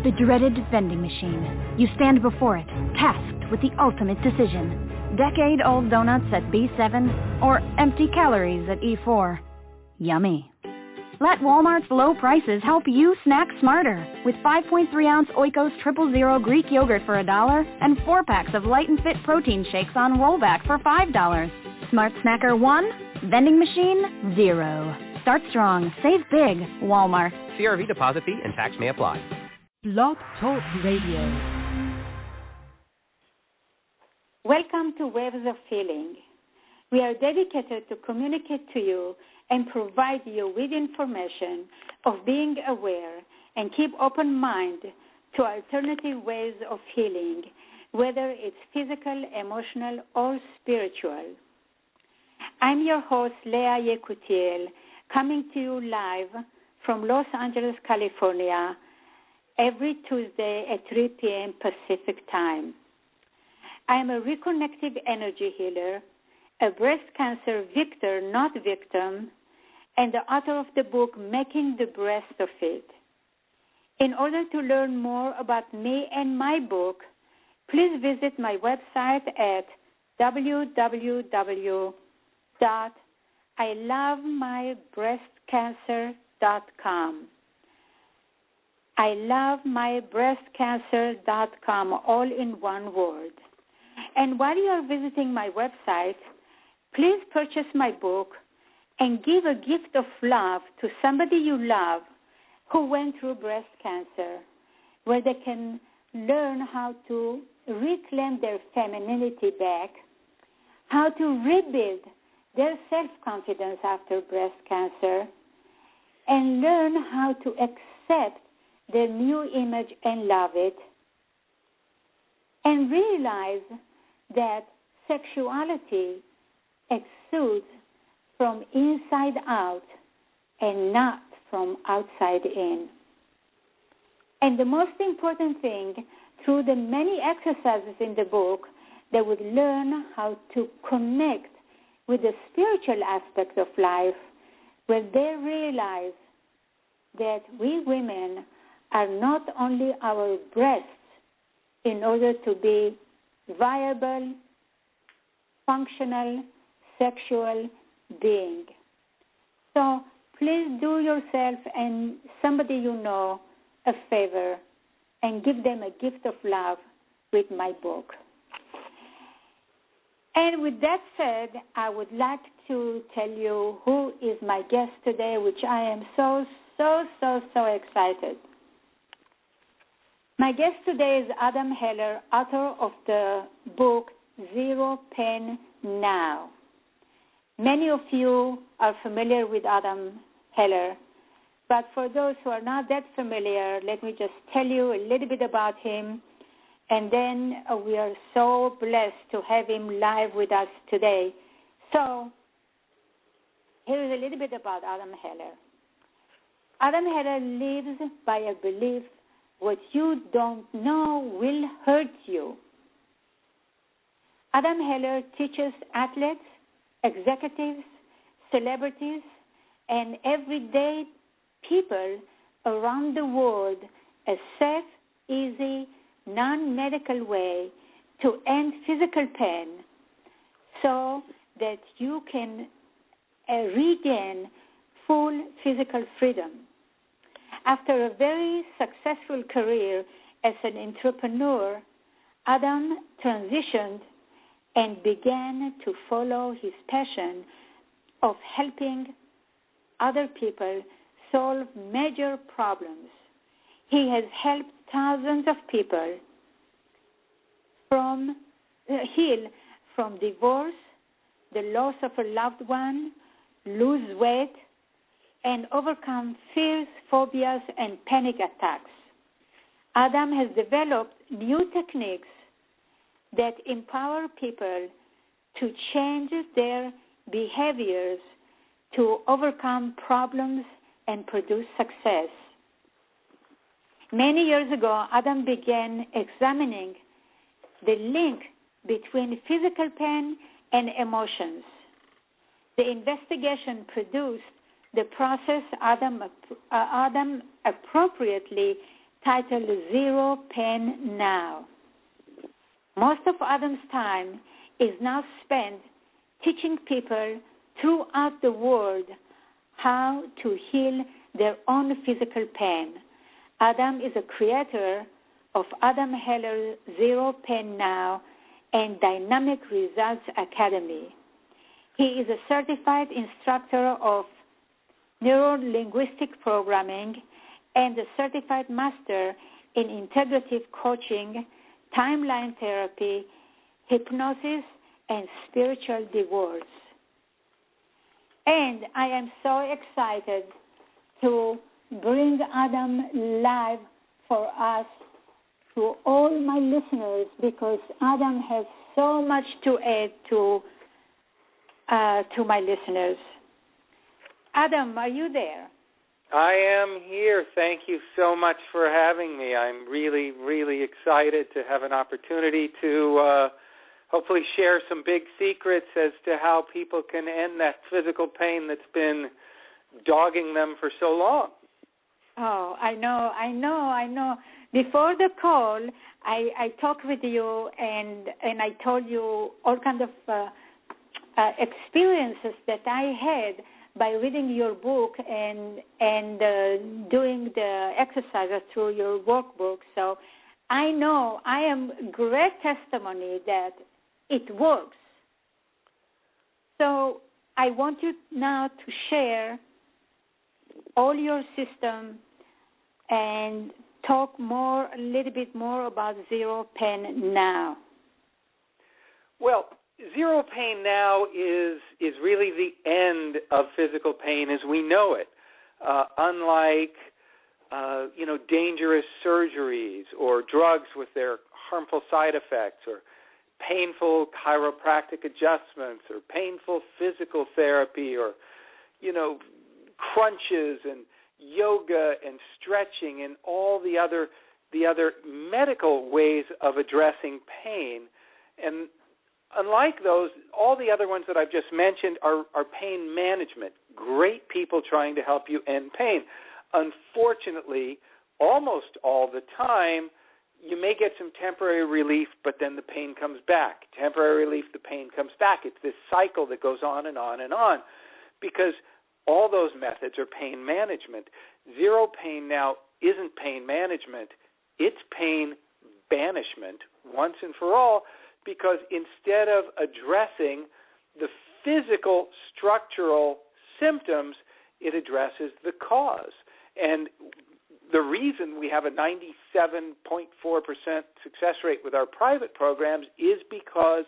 The dreaded vending machine. You stand before it, tasked with the ultimate decision. Decade-old donuts at B7 or empty calories at E4. Yummy. Let Walmart's low prices help you snack smarter with 5.3-ounce Oikos 000 Greek yogurt for $1 and 4 packs of Light and Fit protein shakes on rollback for $5. Smart Snacker 1, vending machine 0. Start strong, save big. Walmart. CRV deposit fee and tax may apply. Blog Talk Radio. Welcome to Waves of Healing. We are dedicated to communicate to you and provide you with information of being aware and keep open mind to alternative ways of healing, whether it's physical, emotional, or spiritual. I'm your host, Leah Yekutiel, coming to you live from Los Angeles, California, every Tuesday at 3 p.m. Pacific Time. I am a reconnective energy healer, a breast cancer victor, not victim, and the author of the book, Making the Breast of It. In order to learn more about me and my book, please visit my website at www.ilovemybreastcancer.com. ilovemybreastcancer.com, all in one word. And while you are visiting my website, please purchase my book and give a gift of love to somebody you love who went through breast cancer, where they can learn how to reclaim their femininity back, how to rebuild their self-confidence after breast cancer, and learn how to accept their new image and love it, and realize that sexuality exudes from inside out and not from outside in. And the most important thing, through the many exercises in the book, they would learn how to connect with the spiritual aspect of life, where they realize that we women are not only our breasts in order to be viable, functional, sexual being. So please do yourself and somebody you know a favor and give them a gift of love with my book. And with that said, I would like to tell you who is my guest today, which I am so excited. My guest today is Adam Heller, author of the book Zero Pain Now. Many of you are familiar with Adam Heller, but for those who are not that familiar, let me just tell you a little bit about him, and then we are so blessed to have him live with us today. So here is a little bit about Adam Heller. Adam Heller lives by a belief: what you don't know will hurt you. Adam Heller teaches athletes, executives, celebrities, and everyday people around the world a safe, easy, non-medical way to end physical pain so that you can regain full physical freedom. After a very successful career as an entrepreneur, Adam transitioned and began to follow his passion of helping other people solve major problems. He has helped thousands of people heal from divorce, the loss of a loved one, lose weight, and overcome fears, phobias, and panic attacks. Adam has developed new techniques that empower people to change their behaviors to overcome problems and produce success. Many years ago, Adam began examining the link between physical pain and emotions. The investigation produced the process Adam appropriately titled Zero Pain Now. Most of Adam's time is now spent teaching people throughout the world how to heal their own physical pain. Adam is a creator of Adam Heller's Zero Pain Now and Dynamic Results Academy. He is a certified instructor of neuro-linguistic programming and a certified master in integrative coaching, timeline therapy, hypnosis, and spiritual divorce. And I am so excited to bring Adam live for us to all my listeners, because Adam has so much to add to my listeners. Adam, are you there? I am here. Thank you so much for having me. I'm really, really excited to have an opportunity to hopefully share some big secrets as to how people can end that physical pain that's been dogging them for so long. Oh, I know. Before the call, I talked with you, and I told you all kinds of experiences that I had by reading your book and doing the exercises through your workbook. So I know I am great testimony that it works. So I want you now to share all your system and talk a little bit more about Zero Pain Now. Well, Zero Pain Now is really the end of physical pain as we know it. Unlike dangerous surgeries or drugs with their harmful side effects, or painful chiropractic adjustments, or painful physical therapy, or crunches and yoga and stretching and all the other medical ways of addressing pain. And unlike those, all the other ones that I've just mentioned are pain management. Great people trying to help you end pain. Unfortunately, almost all the time, you may get some temporary relief, but then the pain comes back. Temporary relief, the pain comes back. It's this cycle that goes on and on and on, because all those methods are pain management. Zero Pain Now isn't pain management. It's pain banishment once and for all, because instead of addressing the physical structural symptoms, it addresses the cause. And the reason we have a 97.4% success rate with our private programs is because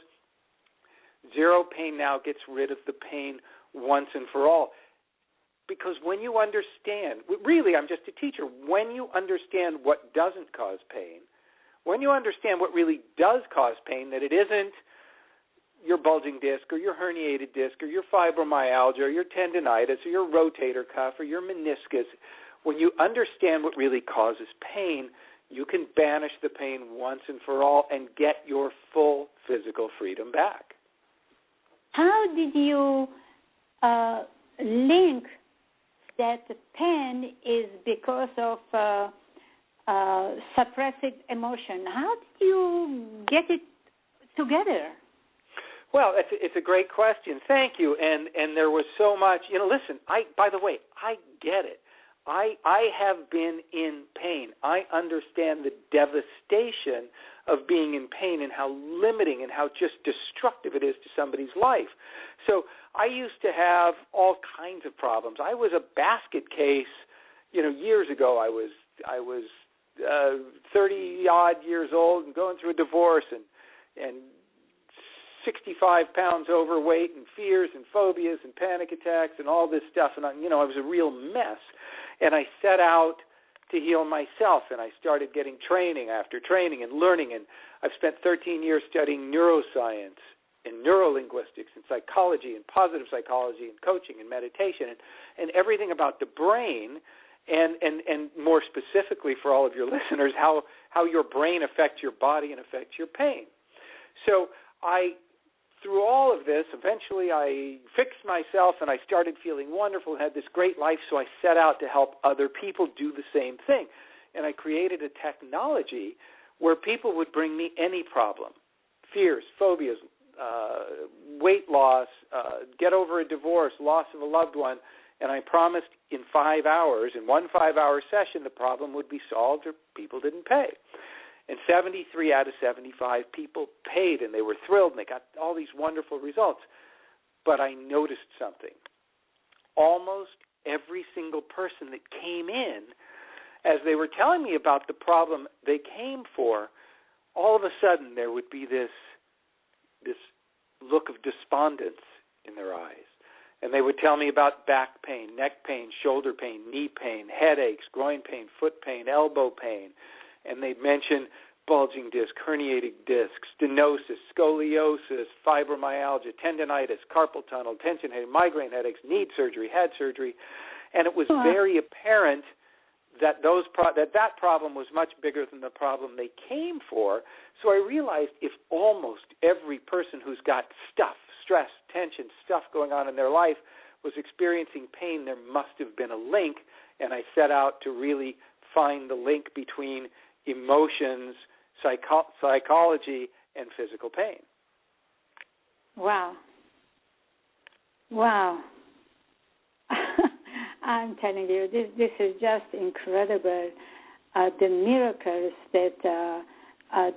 Zero Pain Now gets rid of the pain once and for all. Because when you understand, really, I'm just a teacher, when you understand what doesn't cause pain, when you understand what really does cause pain, that it isn't your bulging disc or your herniated disc or your fibromyalgia or your tendinitis or your rotator cuff or your meniscus, when you understand what really causes pain, you can banish the pain once and for all and get your full physical freedom back. How did you link that the pain is because of suppressive emotion? How did you get it together? Well, it's a great question. Thank you. And there was so much. Listen, by the way, I get it. I have been in pain. I understand the devastation of being in pain and how limiting and how just destructive it is to somebody's life. So I used to have all kinds of problems. I was a basket case, years ago. I was 30-odd years old and going through a divorce and 65 pounds overweight and fears and phobias and panic attacks and all this stuff. And I was a real mess. And I set out to heal myself, and I started getting training after training and learning. And I've spent 13 years studying neuroscience and neurolinguistics and psychology and positive psychology and coaching and meditation and everything about the brain, and more specifically for all of your listeners, how your brain affects your body and affects your pain. So through all of this, eventually I fixed myself and I started feeling wonderful, had this great life, so I set out to help other people do the same thing. and I created a technology where people would bring me any problem, fears, phobias, weight loss, get over a divorce, loss of a loved one, and I promised in 5 hours, in one 5-hour session, the problem would be solved or people didn't pay. And 73 out of 75 people paid, and they were thrilled, and they got all these wonderful results. But I noticed something. Almost every single person that came in, as they were telling me about the problem they came for, all of a sudden there would be this look of despondence in their eyes. And they would tell me about back pain, neck pain, shoulder pain, knee pain, headaches, groin pain, foot pain, elbow pain. And they'd mention bulging disc, herniated disc, stenosis, scoliosis, fibromyalgia, tendonitis, carpal tunnel, tension headache, migraine headaches, need surgery, had surgery. And it was very apparent that that problem was much bigger than the problem they came for. So I realized if almost every person who's got stuff, stress, tension, stuff going on in their life was experiencing pain, there must have been a link, and I set out to really find the link between emotions, psychology, and physical pain. Wow. I'm telling you, this is just incredible, the miracles that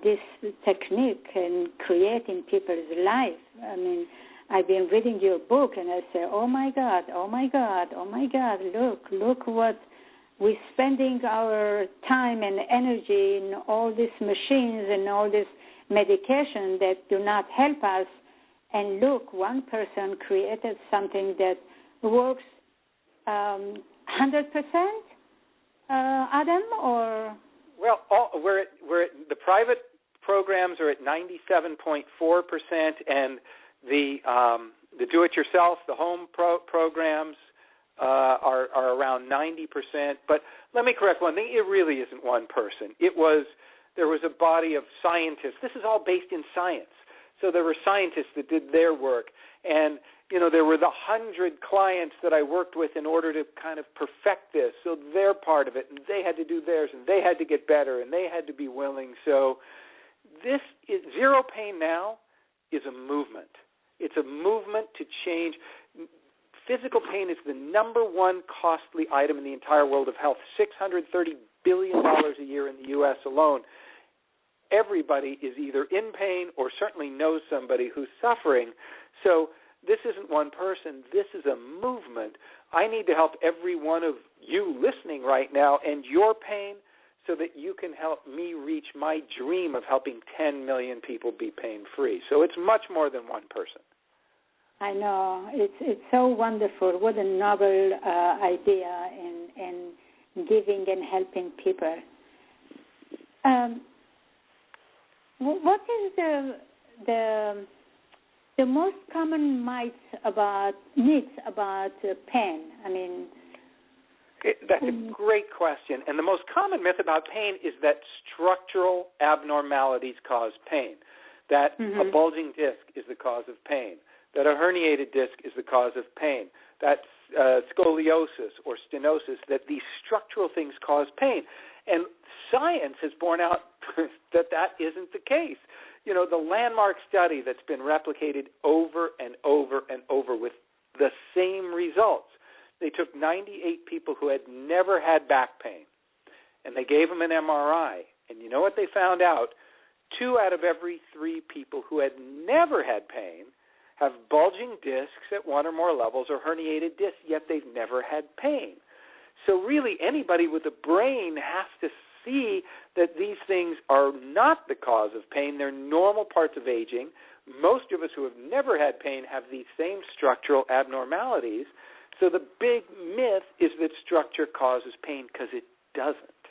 this technique can create in people's life. I mean, I've been reading your book, and I say, oh, my God, look what we're spending our time and energy in all these machines and all this medication that do not help us. And look, one person created something that works 100%, Adam, or? Well, the private programs are at 97.4%, and the do-it-yourself, the home programs are around 90%. But let me correct one thing: it really isn't one person. There was a body of scientists. This is all based in science. So there were scientists that did their work, and there were the 100 clients that I worked with in order to kind of perfect this. So they're part of it, and they had to do theirs, and they had to get better, and they had to be willing. So this is Zero Pain Now is a movement. It's a movement to change. Physical pain is the number one costly item in the entire world of health, $630 billion a year in the U.S. alone. Everybody is either in pain or certainly knows somebody who's suffering. So this isn't one person. This is a movement. I need to help every one of you listening right now end your pain so that you can help me reach my dream of helping 10 million people be pain-free. So it's much more than one person. I know. It's so wonderful. What a noble idea in giving and helping people. What is the most common myths about pain? I mean, that's a great question. And the most common myth about pain is that structural abnormalities cause pain, that a bulging disc is the cause of pain, that a herniated disc is the cause of pain, that scoliosis or stenosis, that these structural things cause pain. And science has borne out that isn't the case. The landmark study that's been replicated over and over and over with the same results. They took 98 people who had never had back pain, and they gave them an MRI. And you know what they found out? 2 out of every 3 people who had never had pain have bulging discs at 1 or more levels or herniated discs, yet they've never had pain. So really anybody with a brain has to see that these things are not the cause of pain. They're normal parts of aging. Most of us who have never had pain have these same structural abnormalities. So the big myth is that structure causes pain, because it doesn't.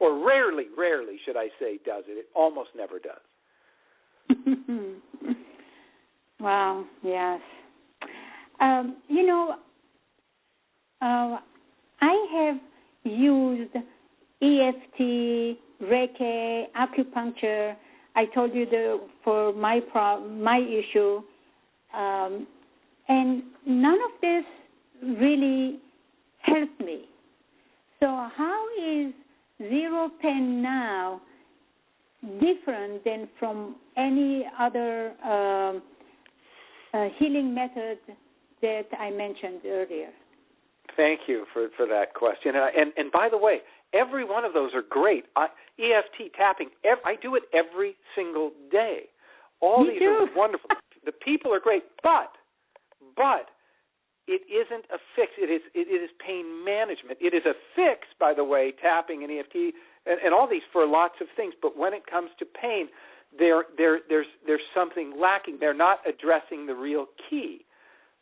Or rarely should I say does it. It almost never does. Wow, yes. I have used EFT, Reiki, acupuncture. I told you for my issue, and none of this really helped me. So how is zero pain now different than from any other healing method that I mentioned earlier? Thank you for that question. And by the way, every one of those are great. EFT tapping, I do it every single day. All these are wonderful. The people are great, but it isn't a fix. It is pain management. It is a fix, by the way, tapping and EFT and all these for lots of things. But when it comes to pain, there's something lacking. They're not addressing the real key,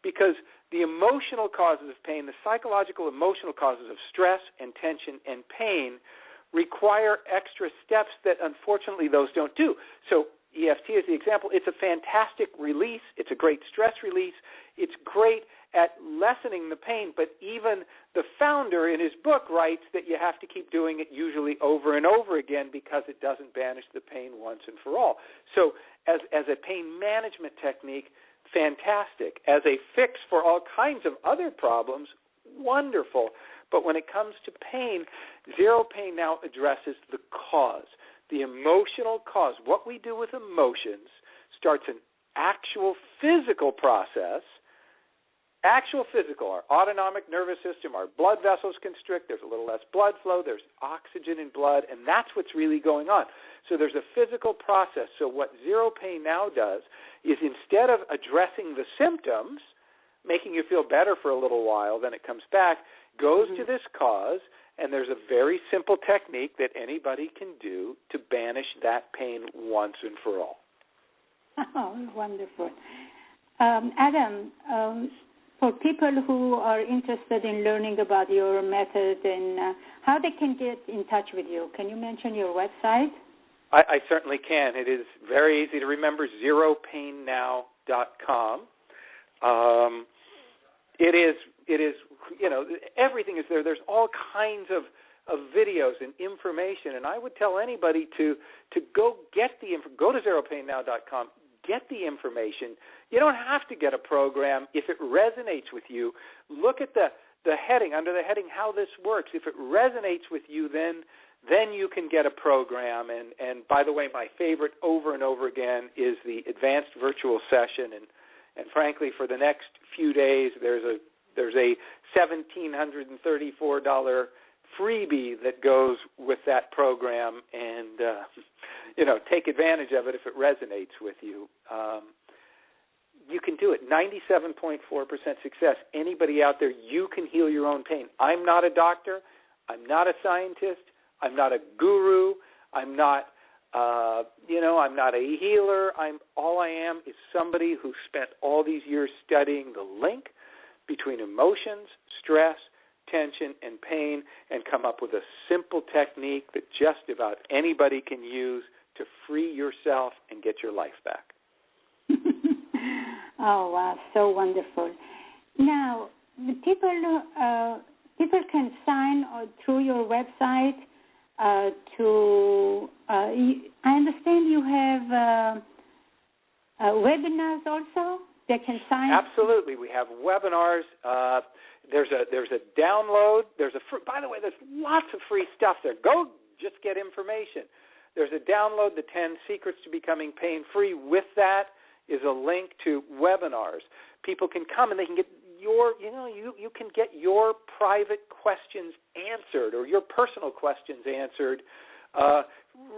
because the emotional causes of pain, the psychological emotional causes of stress and tension and pain require extra steps that unfortunately those don't do. So EFT is the example. It's a fantastic release. It's a great stress release. It's great at lessening the pain, but even the founder in his book writes that you have to keep doing it usually over and over again because it doesn't banish the pain once and for all. So as a pain management technique, fantastic. As a fix for all kinds of other problems, wonderful. But when it comes to pain, Zero Pain now addresses the cause, the emotional cause. What we do with emotions starts an actual physical process. Actual physical, our autonomic nervous system, our blood vessels constrict, there's a little less blood flow, there's oxygen in blood, and that's what's really going on. So there's a physical process. So what Zero Pain now does is, instead of addressing the symptoms, making you feel better for a little while, then it comes back, goes to this cause, and there's a very simple technique that anybody can do to banish that pain once and for all. Oh, wonderful. Adam, for people who are interested in learning about your method and how they can get in touch with you, can you mention your website? I certainly can. It is very easy to remember, zeropainnow.com. It is, everything is there. There's all kinds of videos and information, and I would tell anybody to go to zeropainnow.com, get the information. You don't have to get a program. If it resonates with you, look at the heading, under the heading, how this works. If it resonates with you, then you can get a program. And by the way, my favorite over and over again is the advanced virtual session. And frankly, for the next few days, there's a $1,734 freebie that goes with that program, and take advantage of it if it resonates with you. You can do it. 97.4% success. Anybody out there, you can heal your own pain. I'm not a doctor. I'm not a scientist. I'm not a guru. I'm not, I'm not a healer. All I am is somebody who spent all these years studying the link between emotions, stress, tension, and pain, and come up with a simple technique that just about anybody can use to free yourself and get your life back. Oh, wow, so wonderful. Now, the people can sign through your website I understand you have webinars also. They can sign. Absolutely, we have webinars. There's a download. By the way, there's lots of free stuff there. Go just get information. There's a download, the 10 Secrets to Becoming Pain-Free. With that is a link to webinars. People can come and they can get you can get your private questions answered or your personal questions answered.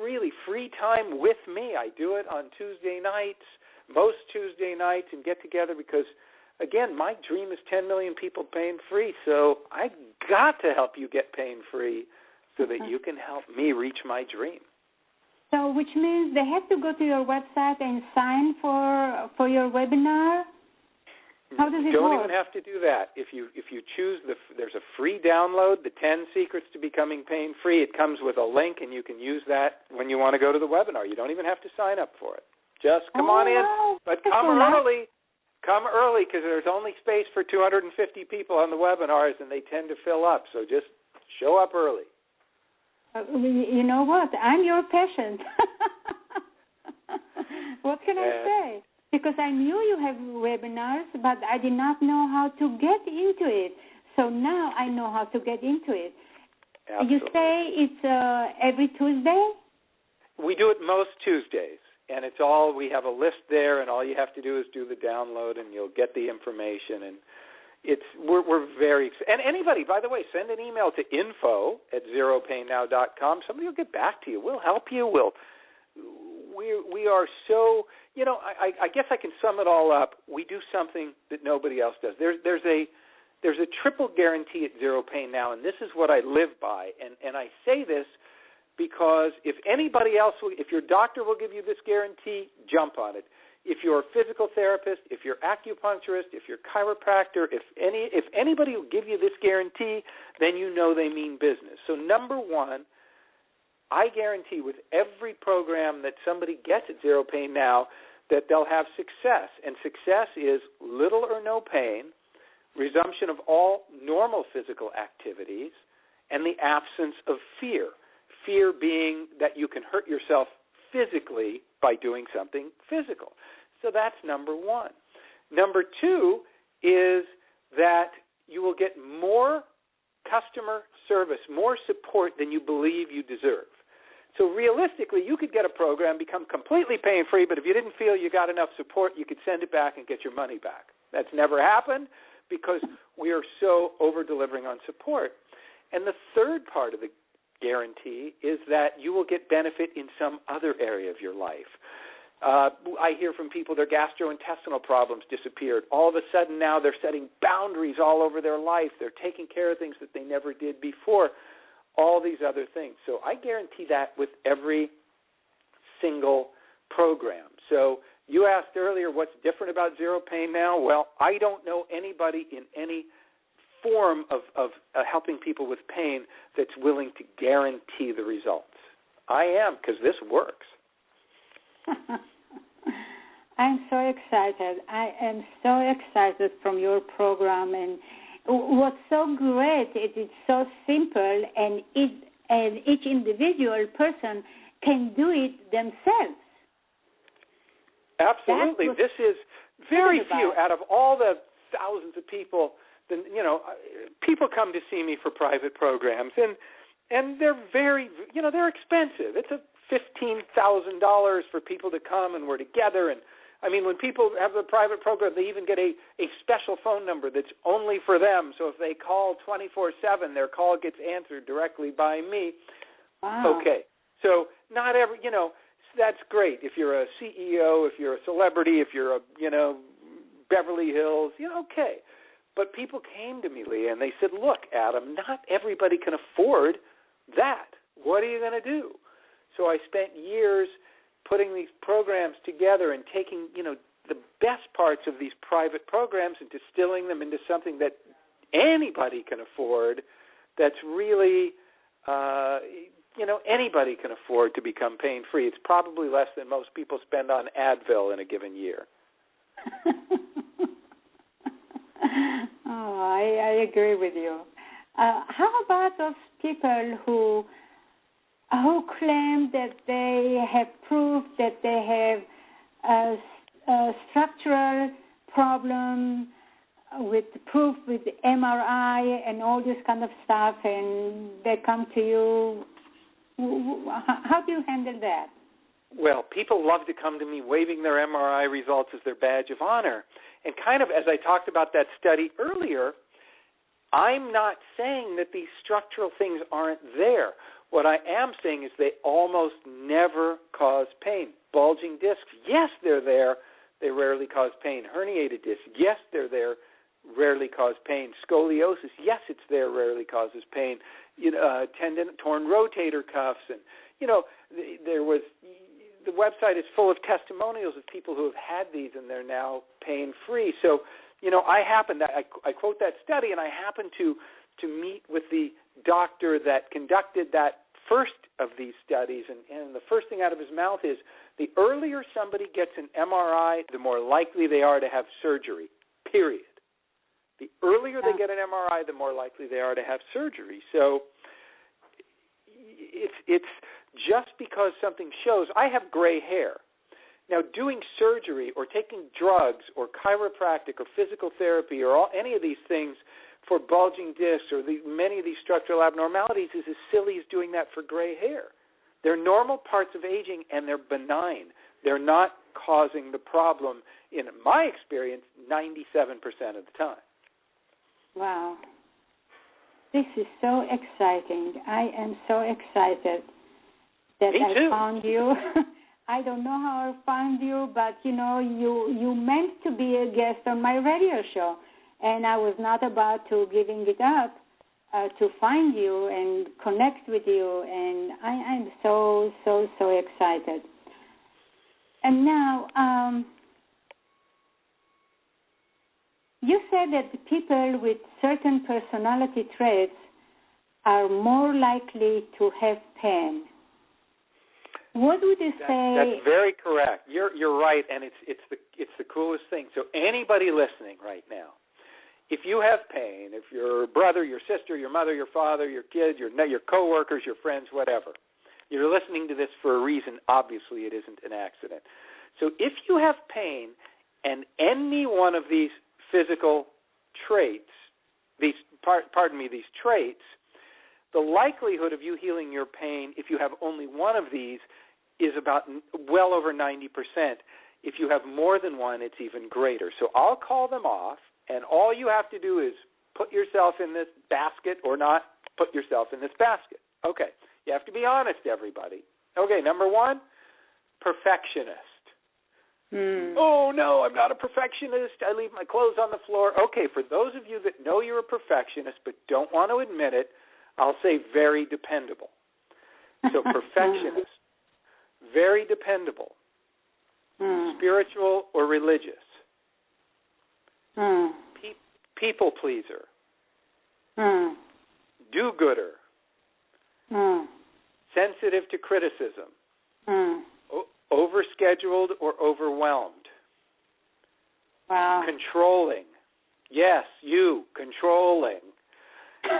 Really free time with me. I do it on Tuesday nights, most Tuesday nights, and get together because, again, my dream is 10 million people pain-free, so I got to help you get pain-free so that you can help me reach my dream. So which means they have to go to your website and sign for your webinar? How does it work? Don't even have to do that. If you choose, there's a free download, the 10 Secrets to Becoming Pain-Free. It comes with a link, and you can use that when you want to go to the webinar. You don't even have to sign up for it. Just come on in, but come early. Come early because there's only space for 250 people on the webinars, and they tend to fill up. So just show up early. You know what? I'm your patient. What can I say? Because I knew you have webinars, but I did not know how to get into it. So now I know how to get into it. Absolutely. You say it's every Tuesday? We do it most Tuesdays, and it's all, we have a list there, and all you have to do is do the download, and you'll get the information, and we're very, and anybody, by the way, send an email to info@zeropainnow.com. Somebody will get back to you. We'll help you. We are so, I guess I can sum it all up. We do something that nobody else does. There's a triple guarantee at Zero Pain Now, and this is what I live by. And I say this because if anybody else if your doctor will give you this guarantee, jump on it. If you're a physical therapist, if you're acupuncturist, if you're chiropractor, if anybody will give you this guarantee, then you know they mean business. So number one, I guarantee with every program that somebody gets at Zero Pain Now that they'll have success. And success is little or no pain, resumption of all normal physical activities, and the absence of fear. Fear being that you can hurt yourself physically by doing something physical. So that's number one. Number two is that you will get more customer service, more support than you believe you deserve. So realistically, you could get a program, become completely pain-free, but if you didn't feel you got enough support, you could send it back and get your money back. That's never happened because we are so over-delivering on support. And the third part of the guarantee is that you will get benefit in some other area of your life. I hear from people their gastrointestinal problems disappeared. All of a sudden now they're setting boundaries all over their life. They're taking care of things that they never did before, all these other things. So I guarantee that with every single program. So you asked earlier what's different about Zero Pain Now. Well, I don't know anybody in any form of helping people with pain that's willing to guarantee the results. I am, because this works. I'm so excited. I am so excited from your program, and what's so great is it's so simple, and each individual person can do it themselves. Absolutely. This is very few out of all the thousands of people. People come to see me for private programs, and they're very, they're expensive. It's $15,000 for people to come, and we're together. And I mean, when people have a private program, they even get a special phone number that's only for them. So if they call 24/7, their call gets answered directly by me. Wow. Okay. So not every, that's great. If you're a CEO, if you're a celebrity, if you're a, Beverly Hills, okay. But people came to me, Leah, and they said, look, Adam, not everybody can afford that. What are you going to do? So I spent years putting these programs together and taking, the best parts of these private programs and distilling them into something that anybody can afford that's really, anybody can afford to become pain-free. It's probably less than most people spend on Advil in a given year. I agree with you. How about those people who claim that they have proof that they have a structural problem with proof with MRI and all this kind of stuff, and they come to you? How do you handle that? Well, people love to come to me waving their MRI results as their badge of honor. And kind of as I talked about that study earlier, I'm not saying that these structural things aren't there. What I am saying is they almost never cause pain. Bulging discs, yes, they're there. They rarely cause pain. Herniated discs, yes, they're there. Rarely cause pain. Scoliosis, yes, it's there. Rarely causes pain. Tendon, torn rotator cuffs, and the website is full of testimonials of people who have had these and they're now pain-free. So, I quote that study, and I happen to meet with the doctor that conducted that first of these studies, and the first thing out of his mouth is, the earlier somebody gets an MRI, the more likely they are to have surgery, period. The earlier they get an MRI, the more likely they are to have surgery. So it's just because something shows. I have gray hair. Now, doing surgery or taking drugs or chiropractic or physical therapy or any of these things for bulging discs or many of these structural abnormalities is as silly as doing that for gray hair. They're normal parts of aging, and they're benign. They're not causing the problem, in my experience, 97% of the time. Wow. This is so exciting. I am so excited that I found you. I don't know how I found you, but, you meant to be a guest on my radio show, and I was not about to giving it up to find you and connect with you, and I'm so, so, so excited. And now, you said that people with certain personality traits are more likely to have pain. What would you say? That's very correct. You're right, and it's the coolest thing. So anybody listening right now, if you have pain, if your brother, your sister, your mother, your father, your kids, your coworkers, your friends, whatever, you're listening to this for a reason. Obviously, it isn't an accident. So if you have pain and any one of these physical traits, these traits, the likelihood of you healing your pain, if you have only one of these, is about well over 90%. If you have more than one, it's even greater. So I'll call them off, and all you have to do is put yourself in this basket or not put yourself in this basket. Okay, you have to be honest, everybody. Okay, number one, perfectionist. Oh, no, I'm not a perfectionist. I leave my clothes on the floor. Okay, for those of you that know you're a perfectionist but don't want to admit it, I'll say very dependable. So perfectionist, very dependable, spiritual or religious, people pleaser, do-gooder, sensitive to criticism, overscheduled or overwhelmed, controlling. Yes, you, controlling.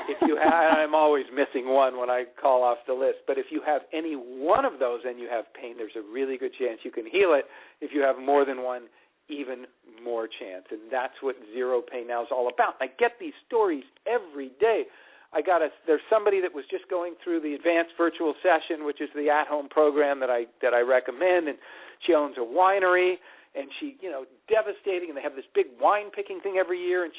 If you have, I'm always missing one when I call off the list, but if you have any one of those and you have pain, there's a really good chance you can heal it. If you have more than one, even more chance. And that's what Zero Pain Now is all about. I get these stories every day. There's somebody that was just going through the advanced virtual session, which is the at-home program that I recommend, and she owns a winery, and she, devastating, and they have this big wine picking thing every year, and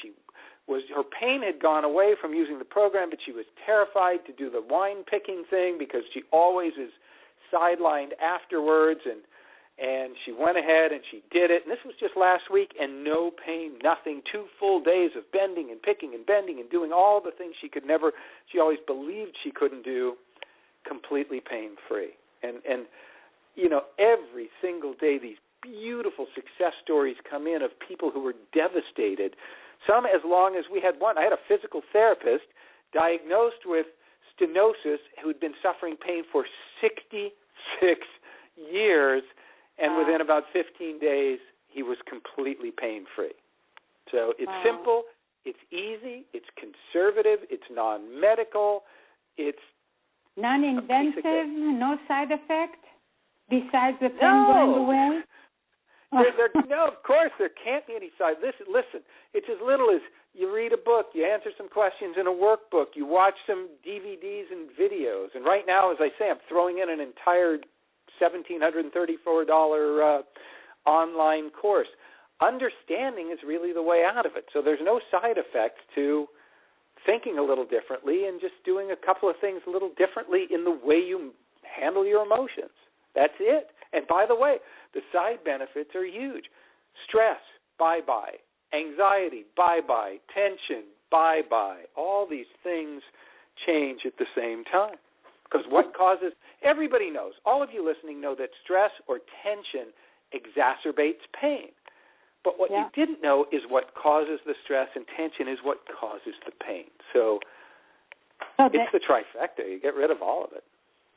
her pain had gone away from using the program, but she was terrified to do the wine picking thing because she always is sidelined afterwards, and she went ahead and she did it, and this was just last week, and no pain, nothing, 2 full days of bending and picking and bending and doing all the things she always believed she couldn't do, completely pain-free. And every single day these beautiful success stories come in of people who were devastated. Some as long as we had one. I had a physical therapist diagnosed with stenosis who'd been suffering pain for 66 years, and within about 15 days, he was completely pain-free. So it's simple, it's easy, it's conservative, it's non-medical, it's non-inventive, no side effect besides the pain going away? No, of course, there can't be any side. Listen, it's as little as you read a book, you answer some questions in a workbook, you watch some DVDs and videos. And right now, as I say, I'm throwing in an entire $1,734 online course. Understanding is really the way out of it. So there's no side effects to thinking a little differently and just doing a couple of things a little differently in the way you handle your emotions. That's it. And by the way, the side benefits are huge. Stress, bye-bye. Anxiety, bye-bye. Tension, bye-bye. All these things change at the same time. Because what causes, everybody knows, all of you listening know that stress or tension exacerbates pain. But what you didn't know is what causes the stress, and tension is what causes the pain. So it's the trifecta. You get rid of all of it.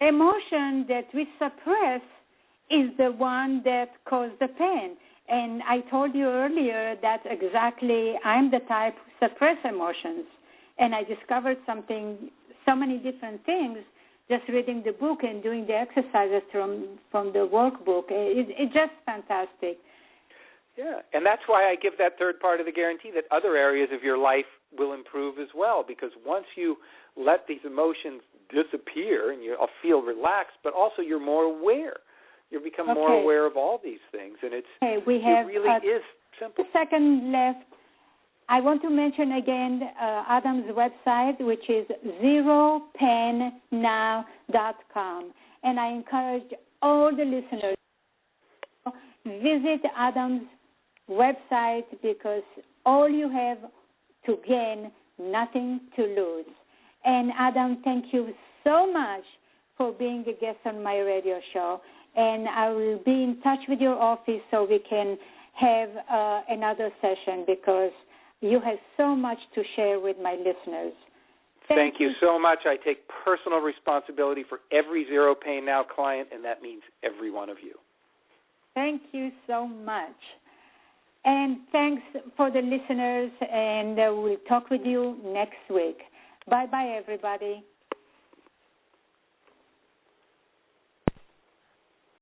Emotion that we suppress is the one that causes the pain. And I told you earlier that exactly I'm the type who suppress emotions. And I discovered so many different things just reading the book and doing the exercises from the workbook. It's just fantastic. Yeah, and that's why I give that third part of the guarantee that other areas of your life will improve as well, because once you let these emotions disappear and you'll feel relaxed, but also you're more aware. You become more aware of all these things, and it really is simple. A second left. I want to mention again Adam's website, which is zeropainnow.com, and I encourage all the listeners to visit Adam's website, because all you have to gain, nothing to lose. And Adam, thank you so much for being a guest on my radio show. And I will be in touch with your office so we can have another session, because you have so much to share with my listeners. Thank you so much. I take personal responsibility for every Zero Pain Now client, and that means every one of you. Thank you so much. And thanks for the listeners, and we'll talk with you next week. Bye-bye, everybody.